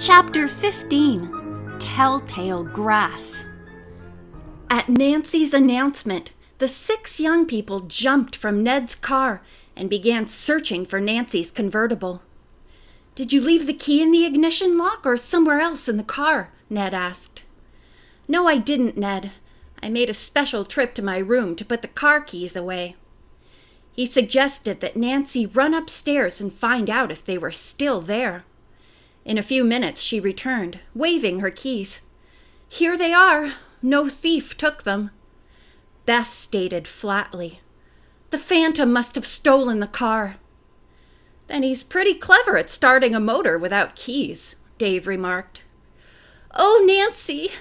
Chapter 15, Telltale Grass. At Nancy's announcement, the 6 young people jumped from Ned's car and began searching for Nancy's convertible. "Did you leave the key in the ignition lock or somewhere else in the car?" Ned asked. "No, I didn't, Ned. I made a special trip to my room to put the car keys away." He suggested that Nancy run upstairs and find out if they were still there. In a few minutes she returned, waving her keys. "Here they are. No thief took them." Bess stated flatly, "The Phantom must have stolen the car." "Then he's pretty clever at starting a motor without keys," Dave remarked. "Oh, Nancy,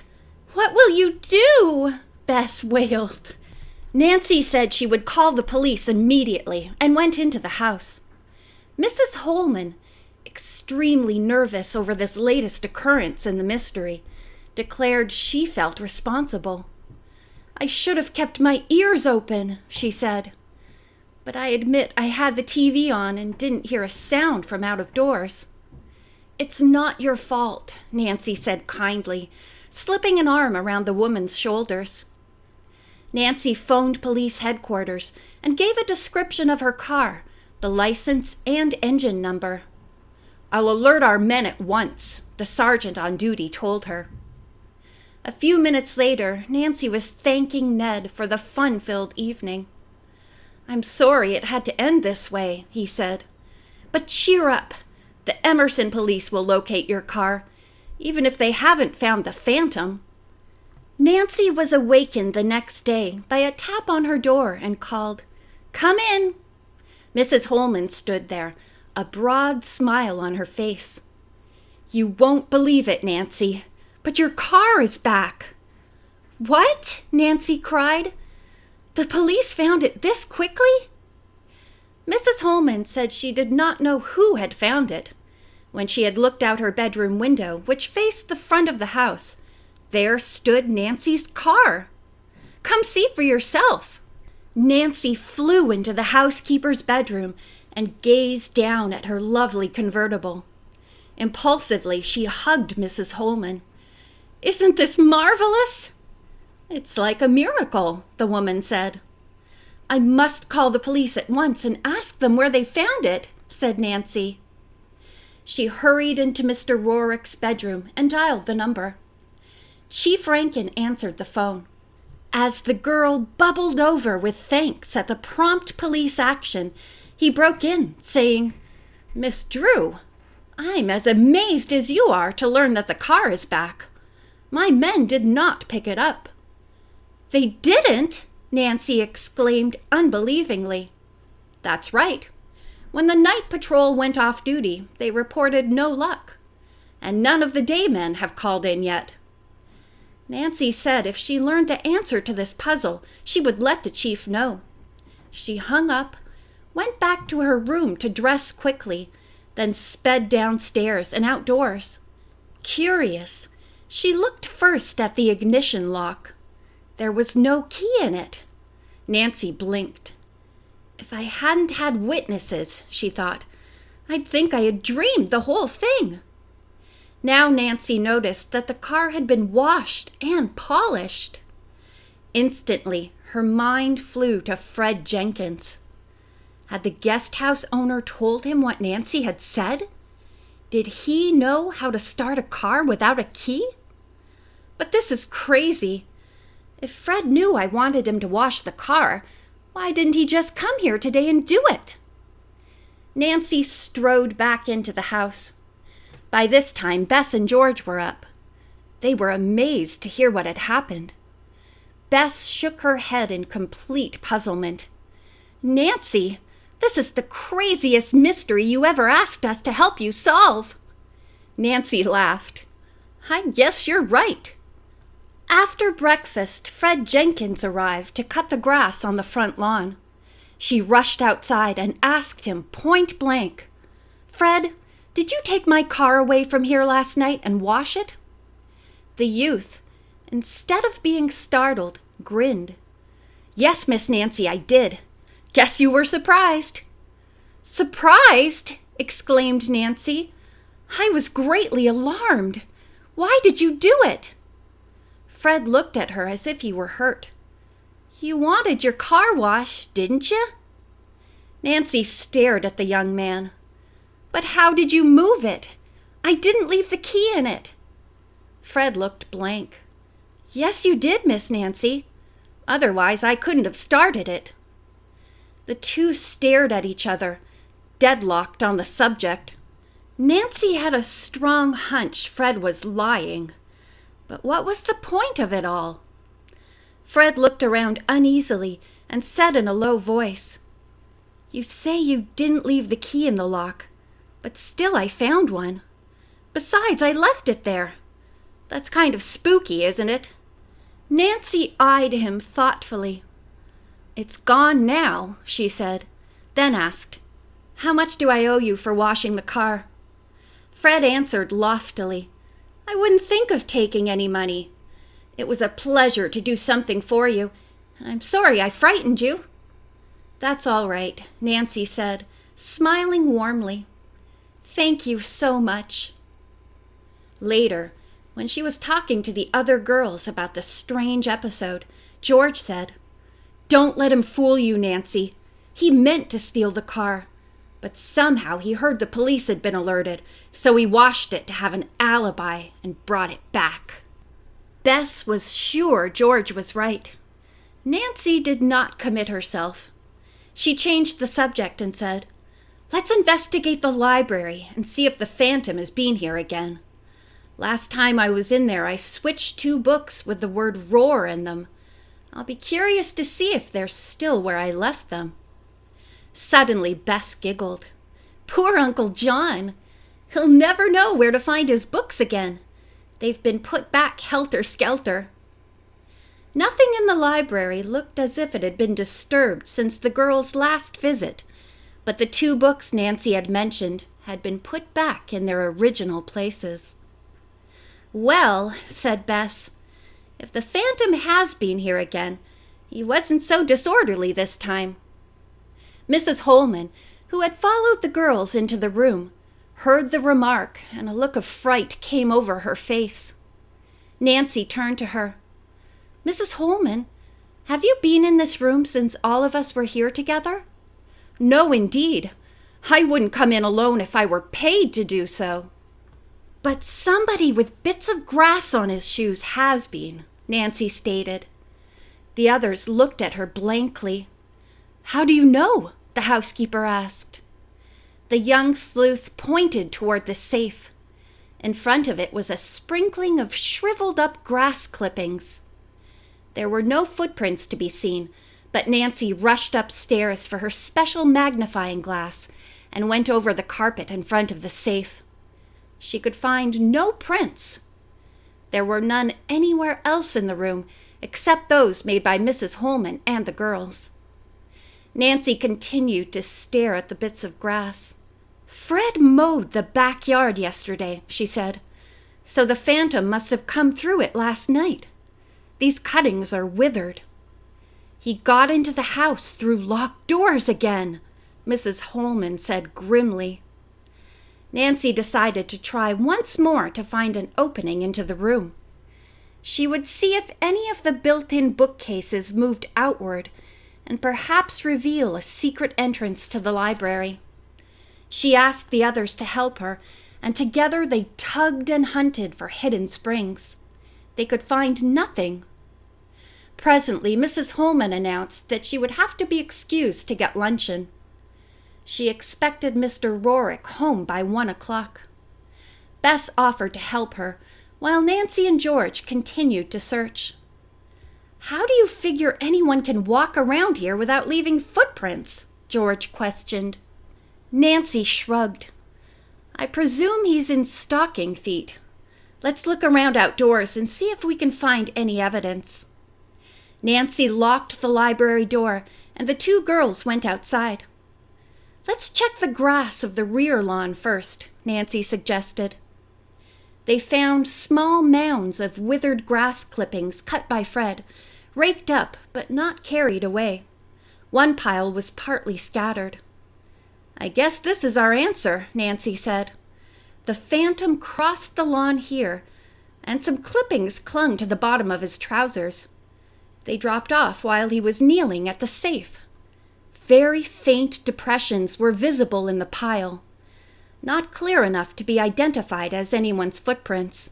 what will you do?" Bess wailed. Nancy said she would call the police immediately and went into the house. Mrs. Holman, extremely nervous over this latest occurrence in the mystery, declared she felt responsible. "I should have kept my ears open," she said. "But I admit I had the TV on and didn't hear a sound from out of doors." "It's not your fault," Nancy said kindly, slipping an arm around the woman's shoulders. Nancy phoned police headquarters and gave a description of her car, the license and engine number. "I'll alert our men at once," the sergeant on duty told her. A few minutes later, Nancy was thanking Ned for the fun-filled evening. "I'm sorry it had to end this way," he said. "But cheer up. The Emerson police will locate your car, even if they haven't found the Phantom." Nancy was awakened the next day by a tap on her door and called, "Come in." Mrs. Holman stood there, a broad smile on her face. "You won't believe it, Nancy, but your car is back." "What?" Nancy cried. "The police found it this quickly?" Mrs. Holman said she did not know who had found it. When she had looked out her bedroom window, which faced the front of the house, there stood Nancy's car. "Come see for yourself." Nancy flew into the housekeeper's bedroom and gazed down at her lovely convertible. Impulsively, she hugged Mrs. Holman. "Isn't this marvelous?" "It's like a miracle," the woman said. "I must call the police at once and ask them where they found it," said Nancy. She hurried into Mr. Rorick's bedroom and dialed the number. Chief Rankin answered the phone. As the girl bubbled over with thanks at the prompt police action, he broke in, saying, "Miss Drew, I'm as amazed as you are to learn that the car is back. My men did not pick it up." "They didn't?" Nancy exclaimed unbelievingly. "That's right. When the night patrol went off duty, they reported no luck. And none of the day men have called in yet." Nancy said if she learned the answer to this puzzle, she would let the chief know. She hung up, went back to her room to dress quickly, then sped downstairs and outdoors. Curious, she looked first at the ignition lock. There was no key in it. Nancy blinked. "If I hadn't had witnesses," she thought, "I'd think I had dreamed the whole thing." Now Nancy noticed that the car had been washed and polished. Instantly, her mind flew to Fred Jenkins. Had the guest house owner told him what Nancy had said? Did he know how to start a car without a key? "But this is crazy. If Fred knew I wanted him to wash the car, why didn't he just come here today and do it?" Nancy strode back into the house. By this time, Bess and George were up. They were amazed to hear what had happened. Bess shook her head in complete puzzlement. "Nancy, this is the craziest mystery you ever asked us to help you solve." Nancy laughed. "I guess you're right." After breakfast, Fred Jenkins arrived to cut the grass on the front lawn. She rushed outside and asked him point blank, "Fred, did you take my car away from here last night and wash it?" The youth, instead of being startled, grinned. "Yes, Miss Nancy, I did. Guess you were surprised." "Surprised?" exclaimed Nancy. I was greatly alarmed. Why did you do it?" Fred looked at her as if he were hurt. "You wanted your car washed, didn't you?" Nancy stared at the young man. "But how did you move it? I didn't leave the key in it." Fred looked blank. "Yes, you did, Miss Nancy. Otherwise, I couldn't have started it." The two stared at each other, deadlocked on the subject. Nancy had a strong hunch Fred was lying. But what was the point of it all? Fred looked around uneasily and said in a low voice, "You say you didn't leave the key in the lock, but still I found one. Besides, I left it there. That's kind of spooky, isn't it?" Nancy eyed him thoughtfully. "It's gone now," she said, then asked, "How much do I owe you for washing the car?" Fred answered loftily, "I wouldn't think of taking any money. It was a pleasure to do something for you, and I'm sorry I frightened you." "That's all right," Nancy said, smiling warmly. "Thank you so much." Later, when she was talking to the other girls about the strange episode, George said, "Don't let him fool you, Nancy. He meant to steal the car, but somehow he heard the police had been alerted, so he washed it to have an alibi and brought it back." Bess was sure George was right. Nancy did not commit herself. She changed the subject and said, "Let's investigate the library and see if the phantom has been here again. Last time I was in there, I switched 2 books with the word roar in them. I'll be curious to see if they're still where I left them." Suddenly, Bess giggled. "Poor Uncle John. He'll never know where to find his books again. They've been put back helter-skelter." Nothing in the library looked as if it had been disturbed since the girls' last visit, but the 2 books Nancy had mentioned had been put back in their original places. "Well," said Bess, "if the phantom has been here again, he wasn't so disorderly this time." Mrs. Holman, who had followed the girls into the room, heard the remark, and a look of fright came over her face. Nancy turned to her. "Mrs. Holman, have you been in this room since all of us were here together?" "No, indeed. I wouldn't come in alone if I were paid to do so." "But somebody with bits of grass on his shoes has been," Nancy stated. The others looked at her blankly. "How do you know?" the housekeeper asked. The young sleuth pointed toward the safe. In front of it was a sprinkling of shriveled-up grass clippings. There were no footprints to be seen, but Nancy rushed upstairs for her special magnifying glass and went over the carpet in front of the safe. She could find no prints. There were none anywhere else in the room except those made by Mrs. Holman and the girls. Nancy continued to stare at the bits of grass. "Fred mowed the backyard yesterday," she said, "so the phantom must have come through it last night. These cuttings are withered." "He got into the house through locked doors again," Mrs. Holman said grimly. Nancy decided to try once more to find an opening into the room. She would see if any of the built-in bookcases moved outward and perhaps reveal a secret entrance to the library. She asked the others to help her, and together they tugged and hunted for hidden springs. They could find nothing. Presently, Mrs. Holman announced that she would have to be excused to get luncheon. She expected Mr. Rorick home by 1 o'clock. Bess offered to help her, while Nancy and George continued to search. "How do you figure anyone can walk around here without leaving footprints?" George questioned. Nancy shrugged. "I presume he's in stocking feet. Let's look around outdoors and see if we can find any evidence." Nancy locked the library door, and the 2 girls went outside. "Let's check the grass of the rear lawn first," Nancy suggested. They found small mounds of withered grass clippings cut by Fred, raked up but not carried away. One pile was partly scattered. "I guess this is our answer," Nancy said. The phantom crossed the lawn here, and some clippings clung to the bottom of his trousers. They dropped off while he was kneeling at the safe. Very faint depressions were visible in the pile, not clear enough to be identified as anyone's footprints.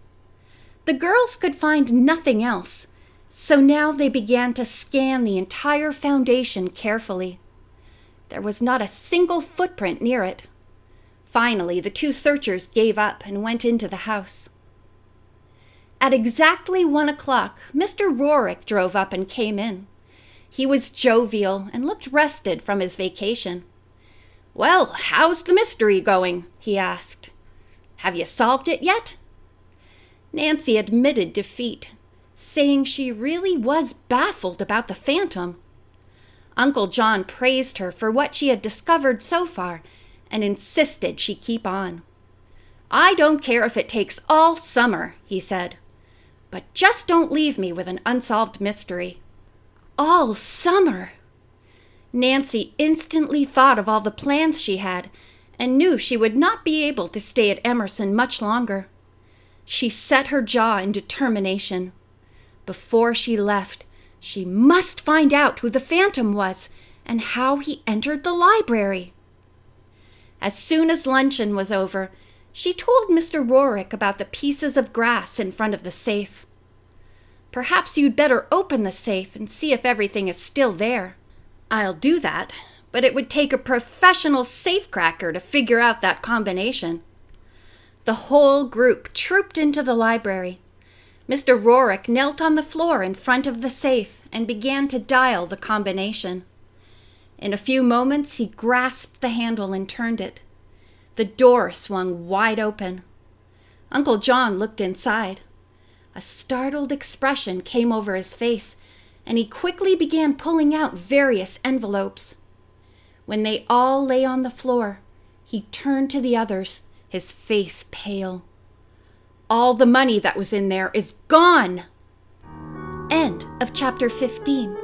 The girls could find nothing else, so now they began to scan the entire foundation carefully. There was not a single footprint near it. Finally, the two searchers gave up and went into the house. At exactly 1 o'clock, Mr. Rorick drove up and came in. He was jovial and looked rested from his vacation. "Well, how's the mystery going?" he asked. "Have you solved it yet?" Nancy admitted defeat, saying she really was baffled about the phantom. Uncle John praised her for what she had discovered so far and insisted she keep on. "I don't care if it takes all summer," he said, "but just don't leave me with an unsolved mystery." All summer! Nancy instantly thought of all the plans she had and knew she would not be able to stay at Emerson much longer. She set her jaw in determination. Before she left, she must find out who the phantom was and how he entered the library. As soon as luncheon was over, she told Mr. Rorick about the pieces of grass in front of the safe. "Perhaps you'd better open the safe and see if everything is still there." "I'll do that, but it would take a professional safecracker to figure out that combination." The whole group trooped into the library. Mr. Rorick knelt on the floor in front of the safe and began to dial the combination. In a few moments, he grasped the handle and turned it. The door swung wide open. Uncle John looked inside. A startled expression came over his face, and he quickly began pulling out various envelopes. When they all lay on the floor, he turned to the others, his face pale. "All the money that was in there is gone!" End of chapter 15.